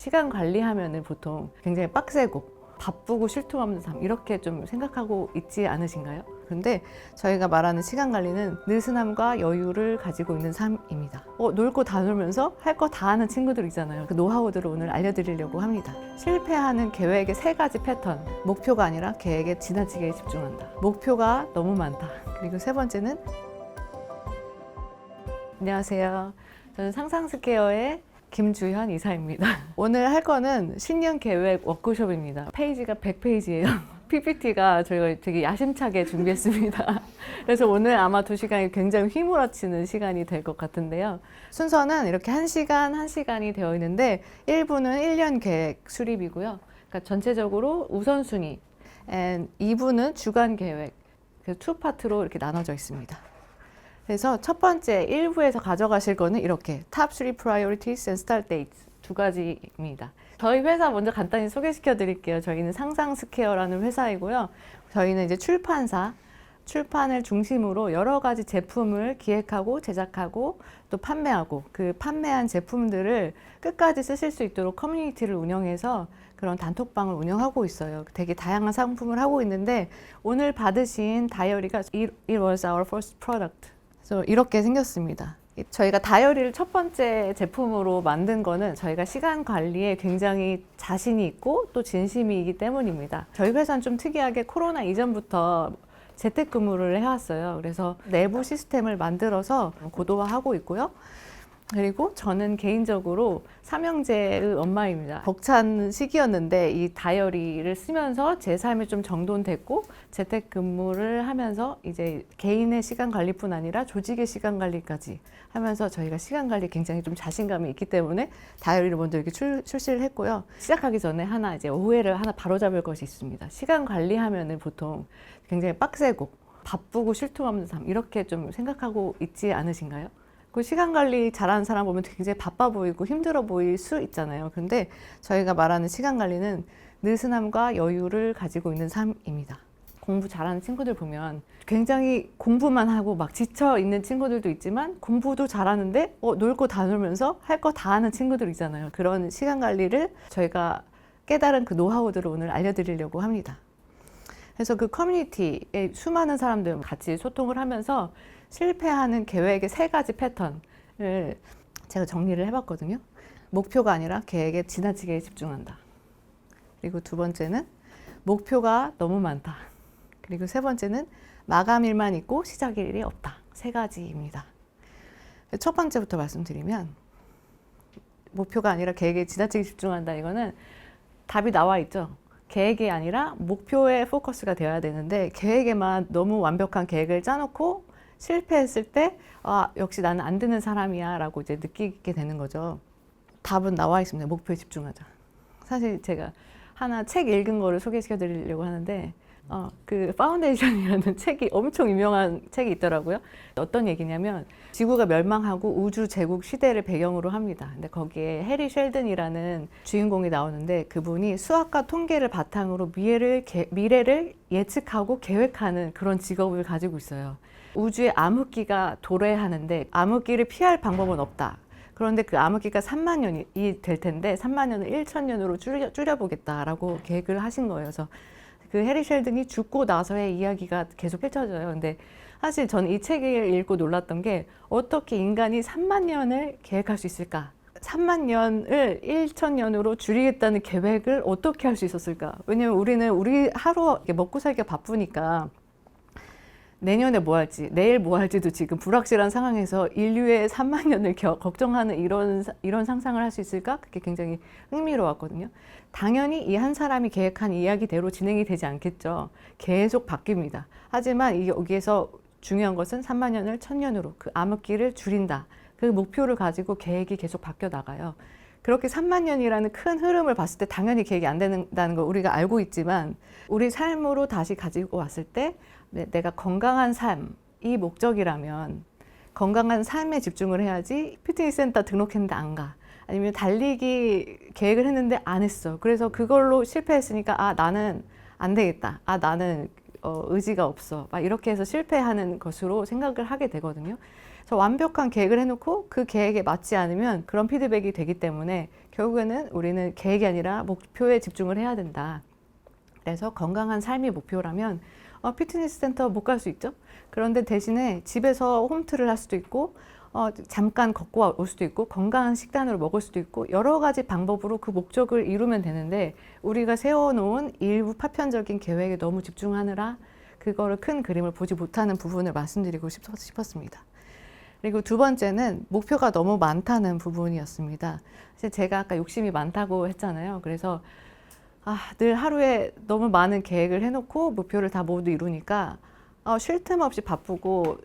시간 관리하면은 보통 굉장히 빡세고 바쁘고 쉴 틈 없는 삶 이렇게 좀 생각하고 있지 않으신가요? 근데 저희가 말하는 시간 관리는 느슨함과 여유를 가지고 있는 삶입니다. 놀 거 다 놀면서 할 거 다 하는 친구들 있잖아요. 그 노하우들을 오늘 알려드리려고 합니다. 실패하는 계획의 3가지 패턴. 목표가 아니라 계획에 지나치게 집중한다. 목표가 너무 많다. 그리고 3번째는 안녕하세요. 저는 상상스퀘어의 김주현 이사입니다. 오늘 할 거는 신년 계획 워크숍입니다. 페이지가 100페이지예요. PPT가 저희가 되게 야심차게 준비했습니다. 그래서 오늘 아마 2시간이 굉장히 휘몰아치는 시간이 될 것 같은데요. 순서는 이렇게 1시간, 1시간이 되어 있는데 1부는 1년 계획 수립이고요. 그러니까 전체적으로 우선순위, 2부는 주간 계획, 그래서 2파트로 이렇게 나눠져 있습니다. 그래서 첫 번째 1부에서 가져가실 거는 이렇게 Top 3 Priorities and Start Dates 2가지입니다. 저희 회사 먼저 간단히 소개시켜 드릴게요. 저희는 상상스퀘어라는 회사이고요. 저희는 이제 출판을 중심으로 여러 가지 제품을 기획하고 제작하고 또 판매하고 그 판매한 제품들을 끝까지 쓰실 수 있도록 커뮤니티를 운영해서 그런 단톡방을 운영하고 있어요. 되게 다양한 상품을 하고 있는데 오늘 받으신 다이어리가 It was our first product. 그래서 이렇게 생겼습니다. 저희가 다이어리를 첫 번째 제품으로 만든 거는 저희가 시간 관리에 굉장히 자신이 있고 또 진심이기 때문입니다. 저희 회사는 좀 특이하게 코로나 이전부터 재택근무를 해왔어요. 그래서 내부 시스템을 만들어서 고도화하고 있고요. 그리고 저는 개인적으로 3형제의 엄마입니다. 벅찬 시기였는데 이 다이어리를 쓰면서 제 삶이 좀 정돈됐고 재택근무를 하면서 이제 개인의 시간 관리뿐 아니라 조직의 시간 관리까지 하면서 저희가 시간 관리에 굉장히 좀 자신감이 있기 때문에 다이어리를 먼저 이렇게 출시를 했고요. 시작하기 전에 이제 오해를 하나 바로잡을 것이 있습니다. 시간 관리하면은 보통 굉장히 빡세고 바쁘고 쉴 틈 없는 삶 이렇게 좀 생각하고 있지 않으신가요? 그 시간 관리 잘하는 사람 보면 굉장히 바빠 보이고 힘들어 보일 수 있잖아요. 근데 저희가 말하는 시간 관리는 느슨함과 여유를 가지고 있는 삶입니다. 공부 잘하는 친구들 보면 굉장히 공부만 하고 막 지쳐 있는 친구들도 있지만 공부도 잘하는데 놀 거 다 놀면서 할 거 다 하는 친구들 있잖아요. 그런 시간 관리를 저희가 깨달은 그 노하우들을 오늘 알려드리려고 합니다. 그래서 그 커뮤니티에 수많은 사람들 같이 소통을 하면서 실패하는 계획의 3가지 패턴을 제가 정리를 해봤거든요. 목표가 아니라 계획에 지나치게 집중한다. 그리고 2번째는 목표가 너무 많다. 그리고 3번째는 마감일만 있고 시작일이 없다. 3가지입니다. 첫 번째부터 말씀드리면 목표가 아니라 계획에 지나치게 집중한다. 이거는 답이 나와 있죠. 계획이 아니라 목표에 포커스가 되어야 되는데 계획에만 너무 완벽한 계획을 짜놓고 실패했을 때 역시 나는 안 되는 사람이야 라고 이제 느끼게 되는 거죠. 답은 나와 있습니다. 목표에 집중하자. 사실 제가 하나 책 읽은 거를 소개시켜 드리려고 하는데 그 파운데이션이라는 책이 엄청 유명한 책이 있더라고요. 어떤 얘기냐면 지구가 멸망하고 우주 제국 시대를 배경으로 합니다. 근데 거기에 해리 셸든이라는 주인공이 나오는데 그분이 수학과 통계를 바탕으로 미래를 예측하고 계획하는 그런 직업을 가지고 있어요. 우주에 암흑기가 도래하는데 암흑기를 피할 방법은 없다. 그런데 그 암흑기가 3만 년이 될 텐데 3만 년을 1,000년으로 줄여보겠다라고 계획을 하신 거예요. 그래서 그 해리 셸든이 죽고 나서의 이야기가 계속 펼쳐져요. 근데 사실 저는 이 책을 읽고 놀랐던 게 어떻게 인간이 3만 년을 계획할 수 있을까? 3만 년을 1,000년으로 줄이겠다는 계획을 어떻게 할 수 있었을까? 왜냐면 우리 하루 먹고 살기가 바쁘니까 내년에 뭐 할지, 내일 뭐 할지도 지금 불확실한 상황에서 인류의 3만 년을 걱정하는 이런 상상을 할 수 있을까? 그게 굉장히 흥미로웠거든요. 당연히 이 한 사람이 계획한 이야기대로 진행이 되지 않겠죠. 계속 바뀝니다. 하지만 여기에서 중요한 것은 3만 년을 1,000년으로 그 암흑기를 줄인다. 그 목표를 가지고 계획이 계속 바뀌어 나가요. 그렇게 3만 년이라는 큰 흐름을 봤을 때 당연히 계획이 안 된다는 걸 우리가 알고 있지만 우리 삶으로 다시 가지고 왔을 때 내가 건강한 삶이 목적이라면 건강한 삶에 집중을 해야지 피트니스 센터 등록했는데 안 가. 아니면 달리기 계획을 했는데 안 했어. 그래서 그걸로 실패했으니까 나는 안 되겠다. 나는 의지가 없어. 막 이렇게 해서 실패하는 것으로 생각을 하게 되거든요. 그래서 완벽한 계획을 해놓고 그 계획에 맞지 않으면 그런 피드백이 되기 때문에 결국에는 우리는 계획이 아니라 목표에 집중을 해야 된다. 그래서 건강한 삶이 목표라면 피트니스 센터 못 갈 수 있죠. 그런데 대신에 집에서 홈트를 할 수도 있고 잠깐 걷고 올 수도 있고 건강한 식단으로 먹을 수도 있고 여러 가지 방법으로 그 목적을 이루면 되는데 우리가 세워놓은 일부 파편적인 계획에 너무 집중하느라 그거를 큰 그림을 보지 못하는 부분을 말씀드리고 싶었습니다. 그리고 두 번째는 목표가 너무 많다는 부분이었습니다. 사실 제가 아까 욕심이 많다고 했잖아요. 그래서 늘 하루에 너무 많은 계획을 해놓고 목표를 다 모두 이루니까 쉴 틈 없이 바쁘고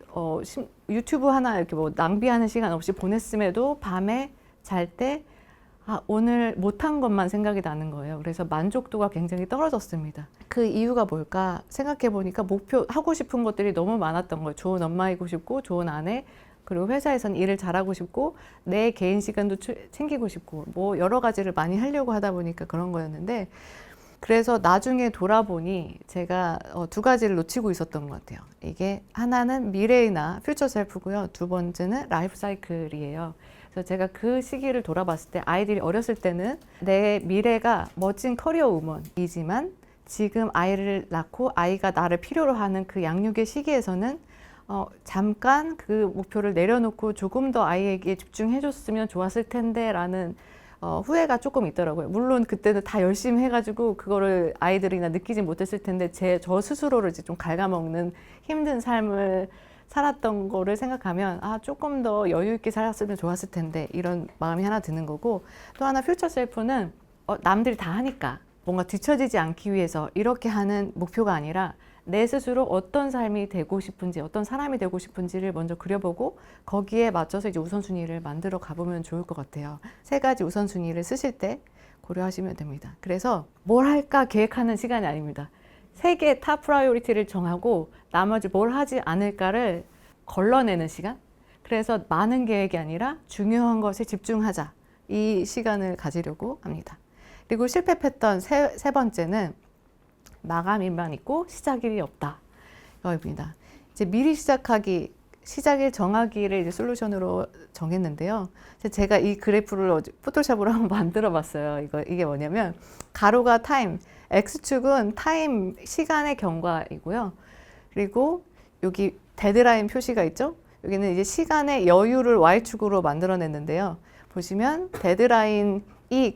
유튜브 하나 이렇게 뭐 낭비하는 시간 없이 보냈음에도 밤에 잘 때 오늘 못한 것만 생각이 나는 거예요. 그래서 만족도가 굉장히 떨어졌습니다. 그 이유가 뭘까 생각해 보니까 목표 하고 싶은 것들이 너무 많았던 거예요. 좋은 엄마이고 싶고 좋은 아내, 그리고 회사에서는 일을 잘하고 싶고 내 개인 시간도 챙기고 싶고 뭐 여러 가지를 많이 하려고 하다 보니까 그런 거였는데, 그래서 나중에 돌아보니 제가 두 가지를 놓치고 있었던 것 같아요. 이게 하나는 미래나 퓨처 셀프고요. 두 번째는 라이프 사이클이에요. 그래서 제가 그 시기를 돌아봤을 때 아이들이 어렸을 때는 내 미래가 멋진 커리어 우먼이지만 지금 아이를 낳고 아이가 나를 필요로 하는 그 양육의 시기에서는 잠깐 그 목표를 내려놓고 조금 더 아이에게 집중해줬으면 좋았을 텐데 라는 후회가 조금 있더라고요. 물론 그때는 다 열심히 해가지고 그거를 아이들이나 느끼지 못했을 텐데 저 스스로를 이제 좀 갉아먹는 힘든 삶을 살았던 거를 생각하면 조금 더 여유 있게 살았으면 좋았을 텐데 이런 마음이 하나 드는 거고, 또 하나 퓨처 셀프는 남들이 다 하니까 뭔가 뒤처지지 않기 위해서 이렇게 하는 목표가 아니라 내 스스로 어떤 삶이 되고 싶은지, 어떤 사람이 되고 싶은지를 먼저 그려보고 거기에 맞춰서 이제 우선순위를 만들어 가보면 좋을 것 같아요. 세 가지 우선순위를 쓰실 때 고려하시면 됩니다. 그래서 뭘 할까 계획하는 시간이 아닙니다. 세 개의 탑 프라이오리티를 정하고 나머지 뭘 하지 않을까를 걸러내는 시간. 그래서 많은 계획이 아니라 중요한 것에 집중하자. 이 시간을 가지려고 합니다. 그리고 실패 패턴 세 번째는 마감일만 있고 시작일이 없다. 이거입니다. 이제 미리 시작일 정하기를 이제 솔루션으로 정했는데요. 제가 이 그래프를 포토샵으로 한번 만들어 봤어요. 이게 뭐냐면 가로가 타임, X축은 타임 시간의 경과이고요. 그리고 여기 데드라인 표시가 있죠. 여기는 이제 시간의 여유를 Y축으로 만들어냈는데요. 보시면 데드라인이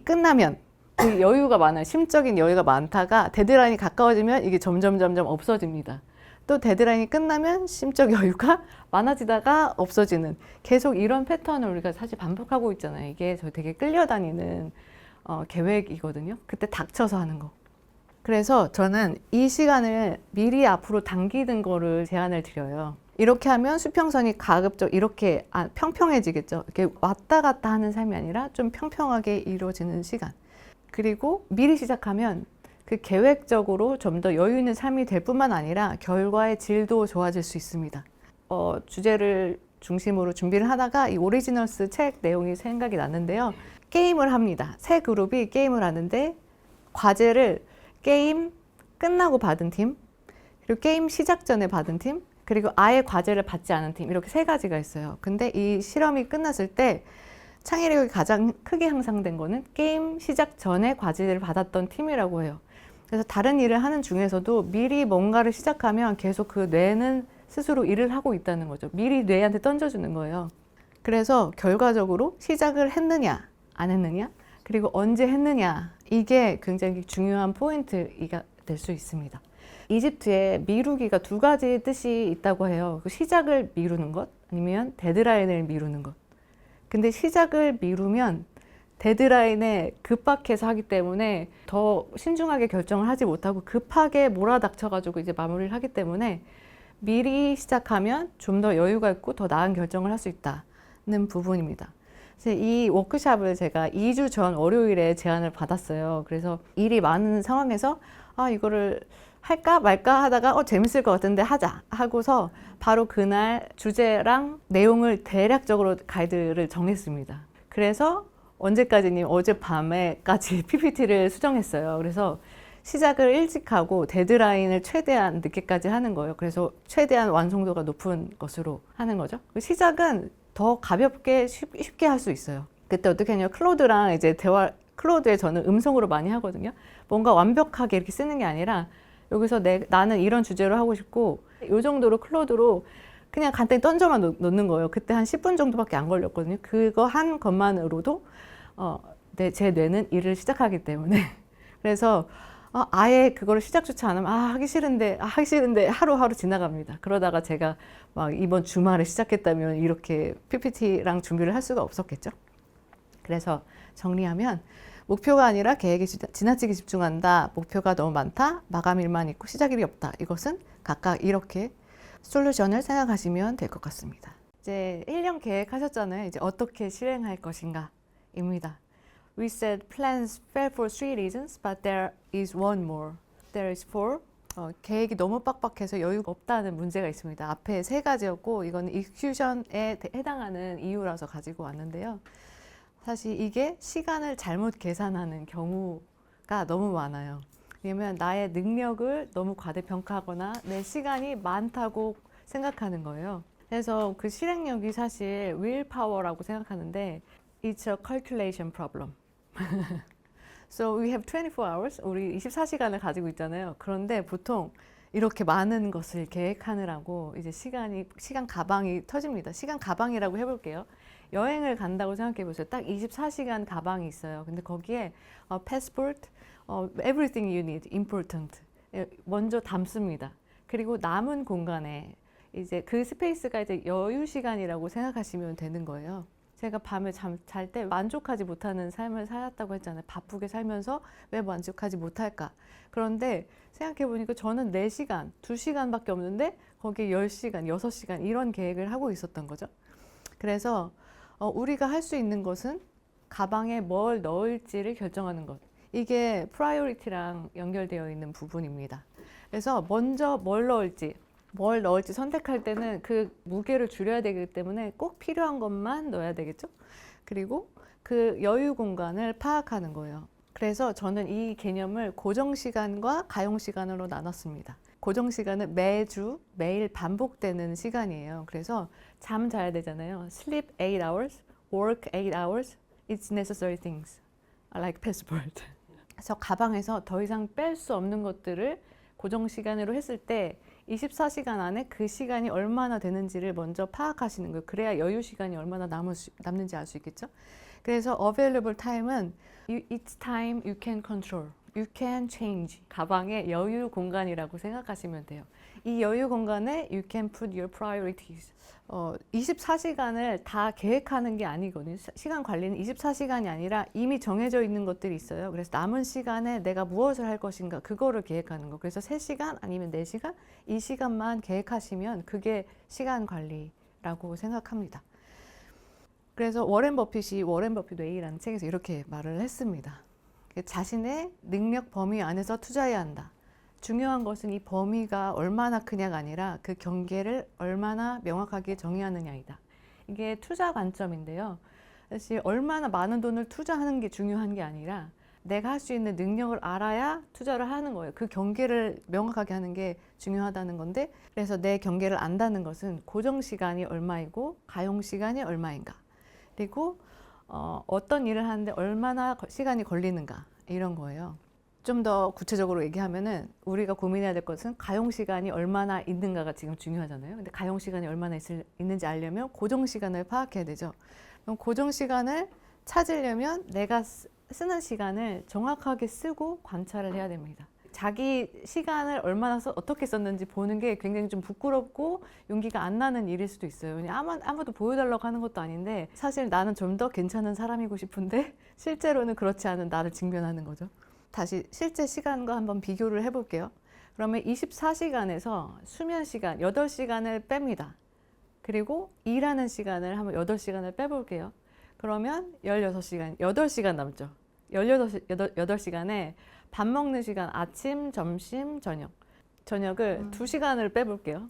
끝나면 그 여유가 많아요. 심적인 여유가 많다가 데드라인이 가까워지면 이게 점점 없어집니다. 또 데드라인이 끝나면 심적 여유가 많아지다가 없어지는, 계속 이런 패턴을 우리가 사실 반복하고 있잖아요. 이게 저 되게 끌려다니는 계획이거든요. 그때 닥쳐서 하는 거. 그래서 저는 이 시간을 미리 앞으로 당기는 거를 제안을 드려요. 이렇게 하면 수평선이 가급적 이렇게 평평해지겠죠. 이렇게 왔다 갔다 하는 삶이 아니라 좀 평평하게 이루어지는 시간. 그리고 미리 시작하면 그 계획적으로 좀 더 여유 있는 삶이 될 뿐만 아니라 결과의 질도 좋아질 수 있습니다. 주제를 중심으로 준비를 하다가 이 오리지널스 책 내용이 생각이 났는데요. 게임을 합니다. 세 그룹이 게임을 하는데 과제를 게임 끝나고 받은 팀, 그리고 게임 시작 전에 받은 팀, 그리고 아예 과제를 받지 않은 팀, 이렇게 세 가지가 있어요. 근데 이 실험이 끝났을 때 창의력이 가장 크게 향상된 거는 게임 시작 전에 과제를 받았던 팀이라고 해요. 그래서 다른 일을 하는 중에서도 미리 뭔가를 시작하면 계속 그 뇌는 스스로 일을 하고 있다는 거죠. 미리 뇌한테 던져주는 거예요. 그래서 결과적으로 시작을 했느냐, 안 했느냐, 그리고 언제 했느냐, 이게 굉장히 중요한 포인트가 될 수 있습니다. 이집트에 미루기가 두 가지 뜻이 있다고 해요. 시작을 미루는 것, 아니면 데드라인을 미루는 것. 근데 시작을 미루면 데드라인에 급박해서 하기 때문에 더 신중하게 결정을 하지 못하고 급하게 몰아닥쳐가지고 이제 마무리를 하기 때문에 미리 시작하면 좀 더 여유가 있고 더 나은 결정을 할 수 있다는 부분입니다. 이 워크샵을 제가 2주 전 월요일에 제안을 받았어요. 그래서 일이 많은 상황에서 이거를 할까 말까 하다가 재밌을 것 같은데 하자 하고서 바로 그날 주제랑 내용을 대략적으로 가이드를 정했습니다. 그래서 언제까지님 어젯밤에까지 PPT를 수정했어요. 그래서 시작을 일찍 하고 데드라인을 최대한 늦게까지 하는 거예요. 그래서 최대한 완성도가 높은 것으로 하는 거죠. 시작은 더 가볍게 쉽게 할 수 있어요. 그때 어떻게 했냐면 클로드랑 이제 대화, 클로드에 저는 음성으로 많이 하거든요. 뭔가 완벽하게 이렇게 쓰는 게 아니라 여기서 나는 이런 주제로 하고 싶고 이 정도로 클로드로 그냥 간단히 던져만 놓는 거예요. 그때 한 10분 정도밖에 안 걸렸거든요. 그거 한 것만으로도 제 뇌는 일을 시작하기 때문에 그래서 아예 그거를 시작조차 안 하면 하기 싫은데 하루하루 지나갑니다. 그러다가 제가 막 이번 주말에 시작했다면 이렇게 PPT랑 준비를 할 수가 없었겠죠. 그래서 정리하면 목표가 아니라 계획에 지나치게 집중한다. 목표가 너무 많다. 마감일만 있고 시작일이 없다. 이것은 각각 이렇게 솔루션을 생각하시면 될 것 같습니다. 이제 1년 계획하셨잖아요. 이제 어떻게 실행할 것인가 입니다. We said plans fail for 3 reasons, but there is one more. There is 4. 계획이 너무 빡빡해서 여유가 없다는 문제가 있습니다. 앞에 3가지였고 이거는 execution에 해당하는 이유라서 가지고 왔는데요. 사실 이게 시간을 잘못 계산하는 경우가 너무 많아요. 왜냐면 나의 능력을 너무 과대평가하거나 내 시간이 많다고 생각하는 거예요. 그래서 그 실행력이 사실 willpower라고 생각하는데 it's a calculation problem. So we have 24 hours. 우리 24시간을 가지고 있잖아요. 그런데 보통 이렇게 많은 것을 계획하느라고 이제 시간 가방이 터집니다. 시간 가방이라고 해볼게요. 여행을 간다고 생각해 보세요. 딱 24시간 가방이 있어요. 근데 거기에 passport, everything you need, important. 먼저 담습니다. 그리고 남은 공간에 이제 그 스페이스가 이제 여유 시간이라고 생각하시면 되는 거예요. 제가 밤에 잘 때 만족하지 못하는 삶을 살았다고 했잖아요. 바쁘게 살면서 왜 만족하지 못할까? 그런데 생각해보니까 저는 4시간, 2시간밖에 없는데 거기에 10시간, 6시간 이런 계획을 하고 있었던 거죠. 그래서 우리가 할 수 있는 것은 가방에 뭘 넣을지를 결정하는 것. 이게 프라이오리티랑 연결되어 있는 부분입니다. 그래서 먼저 뭘 넣을지 선택할 때는 그 무게를 줄여야 되기 때문에 꼭 필요한 것만 넣어야 되겠죠. 그리고 그 여유 공간을 파악하는 거예요. 그래서 저는 이 개념을 고정시간과 가용시간으로 나눴습니다. 고정시간은 매일 반복되는 시간이에요. 그래서 잠 자야 되잖아요. Sleep 8 hours, work 8 hours, it's necessary things. I like passport. 그래서 가방에서 더 이상 뺄 수 없는 것들을 고정시간으로 했을 때 24시간 안에 그 시간이 얼마나 되는지를 먼저 파악하시는 거예요. 그래야 여유 시간이 얼마나 남는지 알 수 있겠죠. 그래서 available time은 it's time you can control, you can change. 가방의 여유 공간이라고 생각하시면 돼요. 이 여유 공간에 you can put your priorities. 24시간을 다 계획하는 게 아니거든요. 시간 관리는 24시간이 아니라 이미 정해져 있는 것들이 있어요. 그래서 남은 시간에 내가 무엇을 할 것인가 그거를 계획하는 거. 그래서 3시간 아니면 4시간 이 시간만 계획하시면 그게 시간 관리라고 생각합니다. 그래서 워렌 버핏 웨이라는 책에서 이렇게 말을 했습니다. 자신의 능력 범위 안에서 투자해야 한다. 중요한 것은 이 범위가 얼마나 크냐가 아니라 그 경계를 얼마나 명확하게 정의하느냐이다. 이게 투자 관점인데요. 사실 얼마나 많은 돈을 투자하는 게 중요한 게 아니라 내가 할 수 있는 능력을 알아야 투자를 하는 거예요. 그 경계를 명확하게 하는 게 중요하다는 건데, 그래서 내 경계를 안다는 것은 고정 시간이 얼마이고 가용 시간이 얼마인가, 그리고 어떤 일을 하는데 얼마나 시간이 걸리는가, 이런 거예요. 좀 더 구체적으로 얘기하면은 우리가 고민해야 될 것은 가용 시간이 얼마나 있는가가 지금 중요하잖아요. 근데 가용 시간이 얼마나 있는지 알려면 고정 시간을 파악해야 되죠. 그럼 고정 시간을 찾으려면 내가 쓰는 시간을 정확하게 쓰고 관찰을 해야 됩니다. 자기 시간을 얼마나 어떻게 썼는지 보는 게 굉장히 좀 부끄럽고 용기가 안 나는 일일 수도 있어요. 아무도 보여달라고 하는 것도 아닌데 사실 나는 좀 더 괜찮은 사람이고 싶은데 실제로는 그렇지 않은 나를 직면하는 거죠. 다시 실제 시간과 한번 비교를 해볼게요. 그러면 24시간에서 수면 시간 8시간을 뺍니다. 그리고 일하는 시간을 한번 8시간을 빼볼게요. 그러면 16시간, 8시간 남죠. 8시간에 밥 먹는 시간, 아침, 점심, 저녁. 저녁을 2시간을 빼볼게요.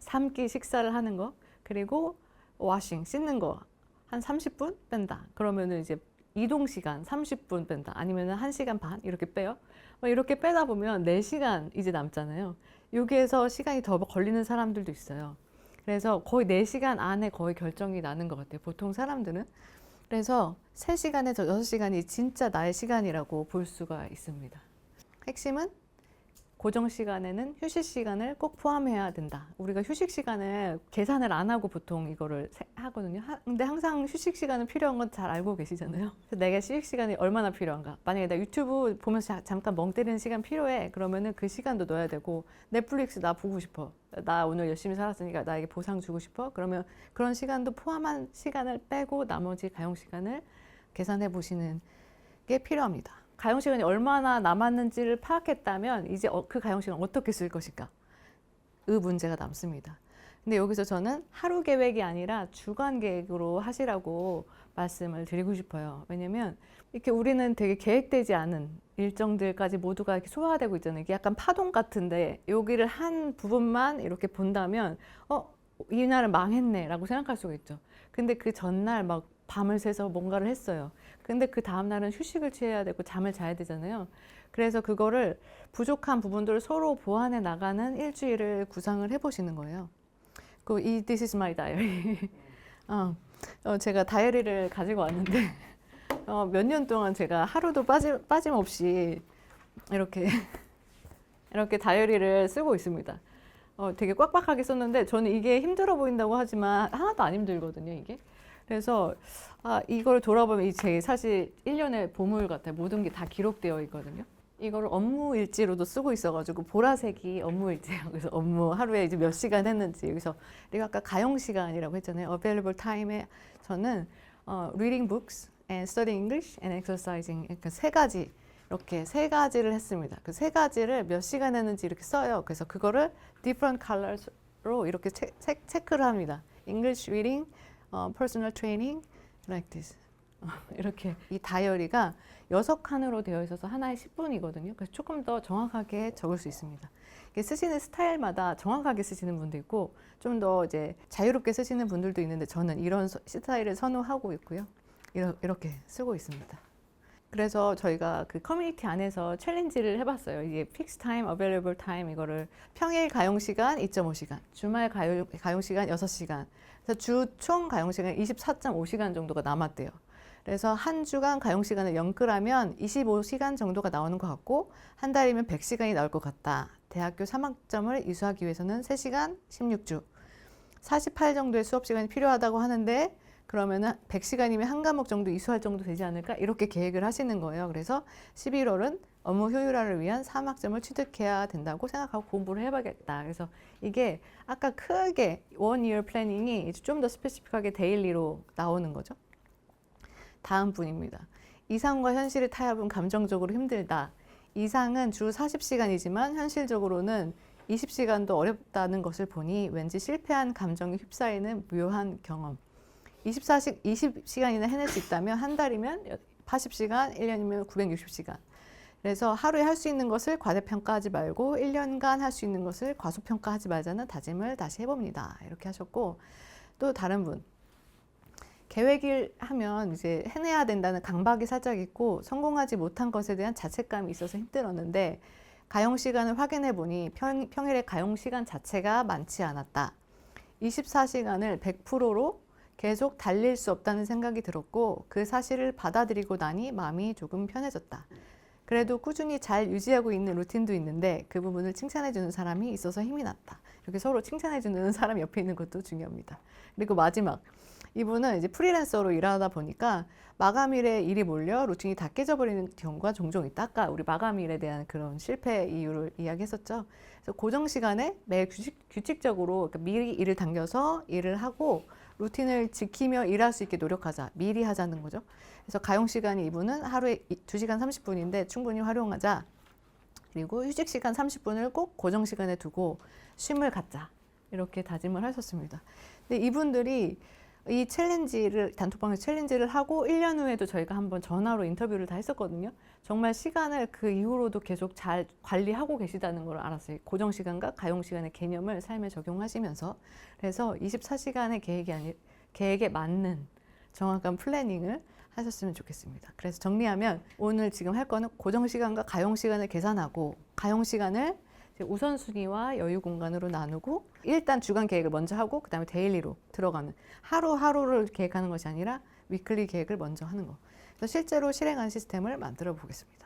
3끼 식사를 하는 거, 그리고 와싱, 씻는 거 한 30분 뺀다. 그러면은 이제 이동 시간 30분 뺀다. 아니면 1시간 반 이렇게 빼요. 이렇게 빼다 보면 4시간 이제 남잖아요. 여기에서 시간이 더 걸리는 사람들도 있어요. 그래서 거의 4시간 안에 거의 결정이 나는 것 같아요. 보통 사람들은. 그래서 3시간에서 6시간이 진짜 나의 시간이라고 볼 수가 있습니다. 핵심은 고정 시간에는 휴식 시간을 꼭 포함해야 된다. 우리가 휴식 시간을 계산을 안 하고 보통 이거를 하거든요. 근데 항상 휴식 시간은 필요한 건 잘 알고 계시잖아요. 그래서 내가 휴식 시간이 얼마나 필요한가. 만약에 나 유튜브 보면서 잠깐 멍 때리는 시간 필요해. 그러면은 그 시간도 넣어야 되고, 넷플릭스 나 보고 싶어. 나 오늘 열심히 살았으니까 나에게 보상 주고 싶어. 그러면 그런 시간도 포함한 시간을 빼고 나머지 가용 시간을 계산해 보시는 게 필요합니다. 가용 시간이 얼마나 남았는지를 파악했다면 이제 그 가용 시간 어떻게 쓸 것인가 의 문제가 남습니다. 근데 여기서 저는 하루 계획이 아니라 주간 계획으로 하시라고 말씀을 드리고 싶어요. 왜냐면 이렇게 우리는 되게 계획되지 않은 일정들까지 모두가 이렇게 소화되고 있잖아요. 이게 약간 파동 같은데 여기를 한 부분만 이렇게 본다면 이날은 망했네 라고 생각할 수가 있죠. 근데 그 전날 막 밤을 새서 뭔가를 했어요. 근데 그 다음날은 휴식을 취해야 되고 잠을 자야 되잖아요. 그래서 그거를 부족한 부분들을 서로 보완해 나가는 일주일을 구상을 해보시는 거예요. This is my diary. 제가 다이어리를 가지고 왔는데 몇 년 동안 제가 하루도 빠짐없이 이렇게 다이어리를 쓰고 있습니다. 되게 꽉꽉하게 썼는데 저는 이게 힘들어 보인다고 하지만 하나도 안 힘들거든요, 이게. 그래서 이걸 돌아보면 제 사실 1년의 보물 같아요. 모든 게 다 기록되어 있거든요. 이거를 업무 일지로도 쓰고 있어가지고 보라색이 업무 일지예요. 그래서 업무 하루에 이제 몇 시간 했는지 여기서 그리고 아까 가용 시간이라고 했잖아요. Available time에 저는 reading books and studying English and exercising 그러니까 이렇게 세 가지를 했습니다. 그 세 가지를 몇 시간 했는지 이렇게 써요. 그래서 그거를 different colors로 이렇게 체크를 합니다. English reading, personal training, like this. 이렇게 이 다이어리가 6칸으로 되어 있어서 하나에 10분이거든요. 그래서 조금 더 정확하게 적을 수 있습니다. 쓰시는 스타일마다 정확하게 쓰시는 분도 있고 좀 더 이제 자유롭게 쓰시는 분들도 있는데 저는 이런 스타일을 선호하고 있고요. 이렇게 쓰고 있습니다. 그래서 저희가 그 커뮤니티 안에서 챌린지를 해봤어요. 이게 fixed time, available time 이거를 평일 가용 시간 2.5시간, 주말 가용 시간 6시간. 그래서 주 총 가용 시간 24.5시간 정도가 남았대요. 그래서 한 주간 가용 시간을 연끌하면 25시간 정도가 나오는 것 같고 한 달이면 100시간이 나올 것 같다. 대학교 3학점을 이수하기 위해서는 3시간 16주, 48 정도의 수업 시간이 필요하다고 하는데 그러면은 100시간이면 한 과목 정도 이수할 정도 되지 않을까? 이렇게 계획을 하시는 거예요. 그래서 11월은 업무 효율화를 위한 3학점을 취득해야 된다고 생각하고 공부를 해봐야겠다. 그래서 이게 아까 크게 one year 플래닝이 좀 더 스페시픽하게 데일리로 나오는 거죠. 다음 분입니다. 이상과 현실의 타협은 감정적으로 힘들다. 이상은 주 40시간이지만 현실적으로는 20시간도 어렵다는 것을 보니 왠지 실패한 감정에 휩싸이는 묘한 경험. 20시간이나 해낼 수 있다면 한 달이면 80시간, 1년이면 960시간. 그래서 하루에 할 수 있는 것을 과대평가하지 말고 1년간 할 수 있는 것을 과소평가하지 말자는 다짐을 다시 해봅니다. 이렇게 하셨고 또 다른 분. 계획을 하면 이제 해내야 된다는 강박이 살짝 있고 성공하지 못한 것에 대한 자책감이 있어서 힘들었는데 가용 시간을 확인해 보니 평일에 가용 시간 자체가 많지 않았다. 24시간을 100%로 계속 달릴 수 없다는 생각이 들었고 그 사실을 받아들이고 나니 마음이 조금 편해졌다. 그래도 꾸준히 잘 유지하고 있는 루틴도 있는데 그 부분을 칭찬해주는 사람이 있어서 힘이 났다. 이렇게 서로 칭찬해주는 사람이 옆에 있는 것도 중요합니다. 그리고 마지막 이분은 이제 프리랜서로 일하다 보니까 마감일에 일이 몰려 루틴이 다 깨져버리는 경우가 종종 있다. 아까 우리 마감일에 대한 그런 실패 이유를 이야기했었죠. 그래서 고정 시간에 매일 규칙적으로 그러니까 미리 일을 당겨서 일을 하고 루틴을 지키며 일할 수 있게 노력하자. 미리 하자는 거죠. 그래서 가용 시간이 이분은 하루에 2시간 30분인데 충분히 활용하자. 그리고 휴식 시간 30분을 꼭 고정 시간에 두고 쉼을 갖자. 이렇게 다짐을 하셨습니다. 근데 이분들이 이 단톡방에서 챌린지를 하고 1년 후에도 저희가 한번 전화로 인터뷰를 다 했었거든요. 정말 시간을 그 이후로도 계속 잘 관리하고 계시다는 걸 알았어요. 고정 시간과 가용 시간의 개념을 삶에 적용하시면서. 그래서 24시간의 계획에 맞는 정확한 플래닝을 하셨으면 좋겠습니다. 그래서 정리하면 오늘 지금 할 거는 고정 시간과 가용 시간을 계산하고 가용 시간을 우선순위와 여유 공간으로 나누고 일단 주간 계획을 먼저 하고 그 다음에 데일리로 들어가는 하루하루를 계획하는 것이 아니라 위클리 계획을 먼저 하는 거. 그래서 실제로 실행한 시스템을 만들어 보겠습니다.